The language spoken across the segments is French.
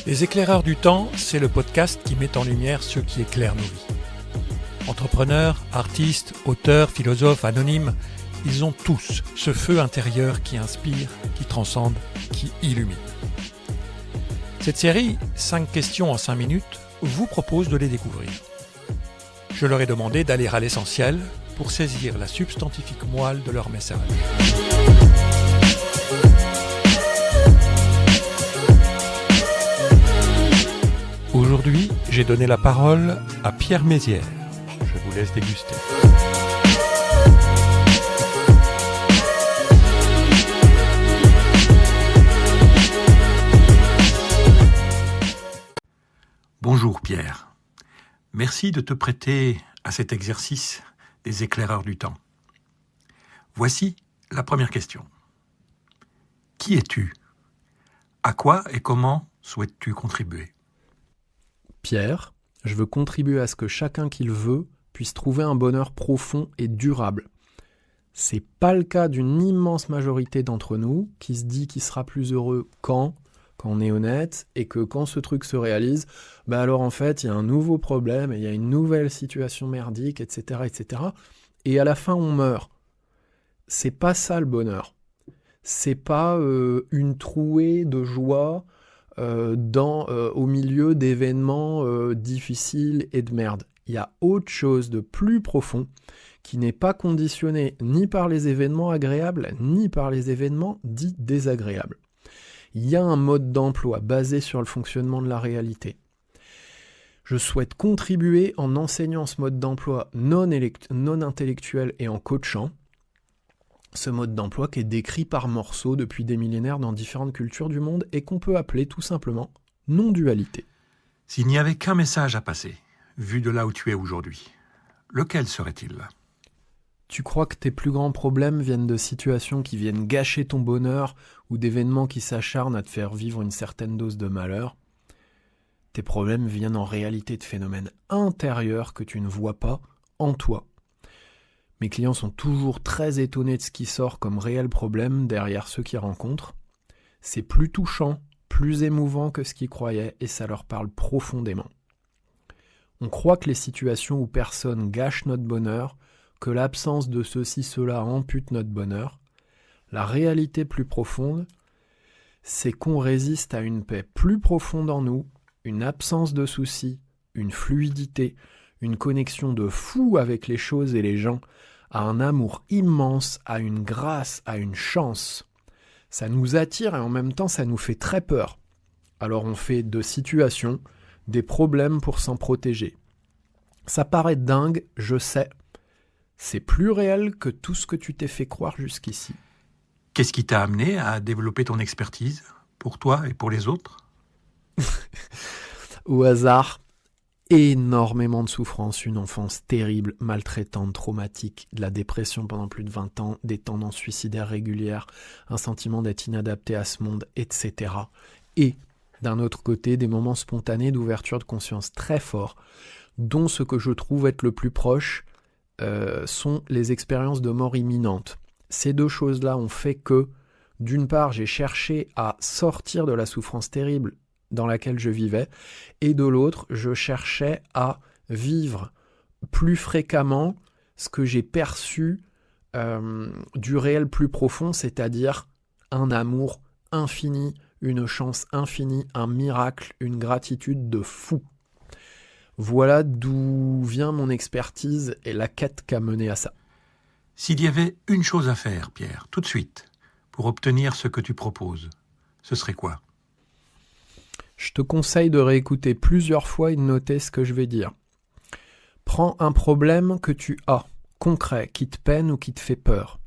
Les éclaireurs du temps, c'est le podcast qui met en lumière ceux qui éclairent nos vies. Entrepreneurs, artistes, auteurs, philosophes, anonymes, ils ont tous ce feu intérieur qui inspire, qui transcende, qui illumine. Cette série, 5 questions en 5 minutes, vous propose de les découvrir. Je leur ai demandé d'aller à l'essentiel pour saisir la substantifique moelle de leur message. Aujourd'hui, j'ai donné la parole à Pierre Mézières. Je vous laisse déguster. Bonjour Pierre. Merci de te prêter à cet exercice des éclaireurs du temps. Voici la première question. Qui es-tu ? À quoi et comment souhaites-tu contribuer ? Pierre, je veux contribuer à ce que chacun qui le veut puisse trouver un bonheur profond et durable. C'est pas le cas d'une immense majorité d'entre nous qui se dit qu'il sera plus heureux quand on est honnête, et que quand ce truc se réalise, alors en fait il y a un nouveau problème, et il y a une nouvelle situation merdique, etc., etc. Et à la fin on meurt. C'est pas ça le bonheur. C'est pas une trouée de joie au milieu d'événements difficiles et de merde. Il y a autre chose de plus profond qui n'est pas conditionné ni par les événements agréables, ni par les événements dits désagréables. Il y a un mode d'emploi basé sur le fonctionnement de la réalité. Je souhaite contribuer en enseignant ce mode d'emploi non intellectuel et en coachant. Ce mode d'emploi qui est décrit par morceaux depuis des millénaires dans différentes cultures du monde et qu'on peut appeler tout simplement non-dualité. S'il n'y avait qu'un message à passer, vu de là où tu es aujourd'hui, lequel serait-il ? Tu crois que tes plus grands problèmes viennent de situations qui viennent gâcher ton bonheur ou d'événements qui s'acharnent à te faire vivre une certaine dose de malheur ? Tes problèmes viennent en réalité de phénomènes intérieurs que tu ne vois pas en toi. Mes clients sont toujours très étonnés de ce qui sort comme réel problème derrière ceux qu'ils rencontrent. C'est plus touchant, plus émouvant que ce qu'ils croyaient et ça leur parle profondément. On croit que les situations où personne gâche notre bonheur, que l'absence de ceci, cela ampute notre bonheur. La réalité plus profonde, c'est qu'on résiste à une paix plus profonde en nous, une absence de soucis, une fluidité, une connexion de fou avec les choses et les gens, à un amour immense, à une grâce, à une chance. Ça nous attire et en même temps ça nous fait très peur. Alors on fait de situations des problèmes pour s'en protéger. Ça paraît dingue, je sais. C'est plus réel que tout ce que tu t'es fait croire jusqu'ici. Qu'est-ce qui t'a amené à développer ton expertise, pour toi et pour les autres ? Au hasard, énormément de souffrance, une enfance terrible, maltraitante, traumatique, de la dépression pendant plus de 20 ans, des tendances suicidaires régulières, un sentiment d'être inadapté à ce monde, etc. Et, d'un autre côté, des moments spontanés d'ouverture de conscience très forts, dont ce que je trouve être le plus proche sont les expériences de mort imminente. Ces deux choses-là ont fait que, d'une part, j'ai cherché à sortir de la souffrance terrible dans laquelle je vivais, et de l'autre, je cherchais à vivre plus fréquemment ce que j'ai perçu du réel plus profond, c'est-à-dire un amour infini, une chance infinie, un miracle, une gratitude de fou. Voilà d'où vient mon expertise et la quête qu'a mené à ça. S'il y avait une chose à faire, Pierre, tout de suite, pour obtenir ce que tu proposes, ce serait quoi ? Je te conseille de réécouter plusieurs fois et de noter ce que je vais dire. Prends un problème que tu as, concret, qui te peine ou qui te fait peur.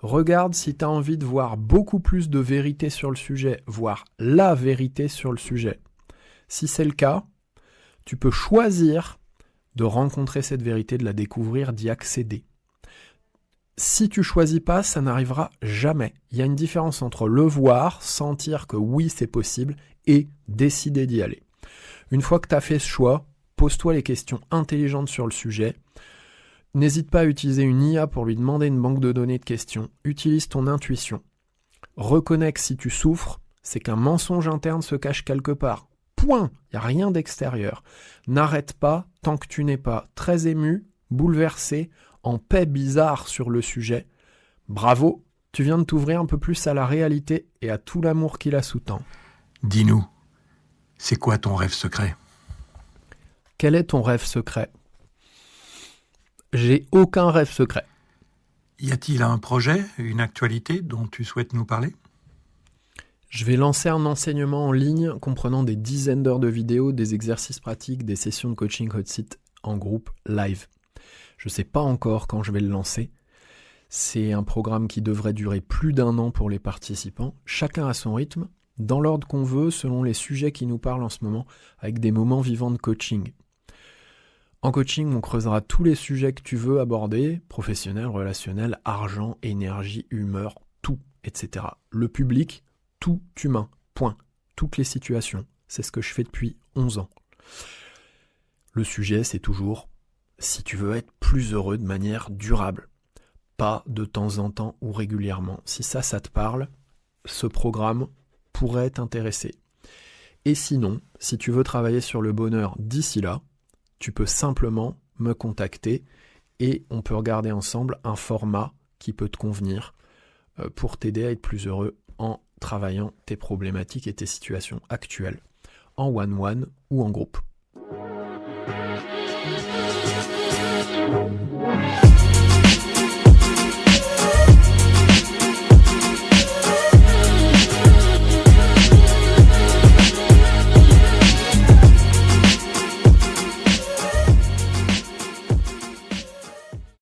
Regarde si tu as envie de voir beaucoup plus de vérité sur le sujet, voire la vérité sur le sujet. Si c'est le cas, tu peux choisir de rencontrer cette vérité, de la découvrir, d'y accéder. Si tu choisis pas, ça n'arrivera jamais. Il y a une différence entre le voir, sentir que oui, c'est possible, et décider d'y aller. Une fois que tu as fait ce choix, pose-toi les questions intelligentes sur le sujet. N'hésite pas à utiliser une IA pour lui demander une banque de données de questions. Utilise ton intuition. Reconnais que si tu souffres, c'est qu'un mensonge interne se cache quelque part. Point. Il n'y a rien d'extérieur. N'arrête pas tant que tu n'es pas très ému, bouleversé, en paix bizarre sur le sujet. Bravo, tu viens de t'ouvrir un peu plus à la réalité et à tout l'amour qui la sous-tend. Dis-nous, c'est quoi ton rêve secret ? Quel est ton rêve secret ? J'ai aucun rêve secret. Y a-t-il un projet, une actualité dont tu souhaites nous parler ? Je vais lancer un enseignement en ligne comprenant des dizaines d'heures de vidéos, des exercices pratiques, des sessions de coaching hot seat en groupe live. Je ne sais pas encore quand je vais le lancer. C'est un programme qui devrait durer plus d'1 an pour les participants, chacun à son rythme, dans l'ordre qu'on veut, selon les sujets qui nous parlent en ce moment, avec des moments vivants de coaching. En coaching, on creusera tous les sujets que tu veux aborder, professionnel, relationnel, argent, énergie, humeur, tout, etc. Le public, tout humain, point. Toutes les situations. C'est ce que je fais depuis 11 ans. Le sujet, c'est toujours si tu veux être plus heureux de manière durable. Pas de temps en temps ou régulièrement. Si ça te parle, ce programme pourrait t'intéresser. Et sinon, si tu veux travailler sur le bonheur d'ici là, tu peux simplement me contacter et on peut regarder ensemble un format qui peut te convenir pour t'aider à être plus heureux en travaillant tes problématiques et tes situations actuelles, en one-one ou en groupe.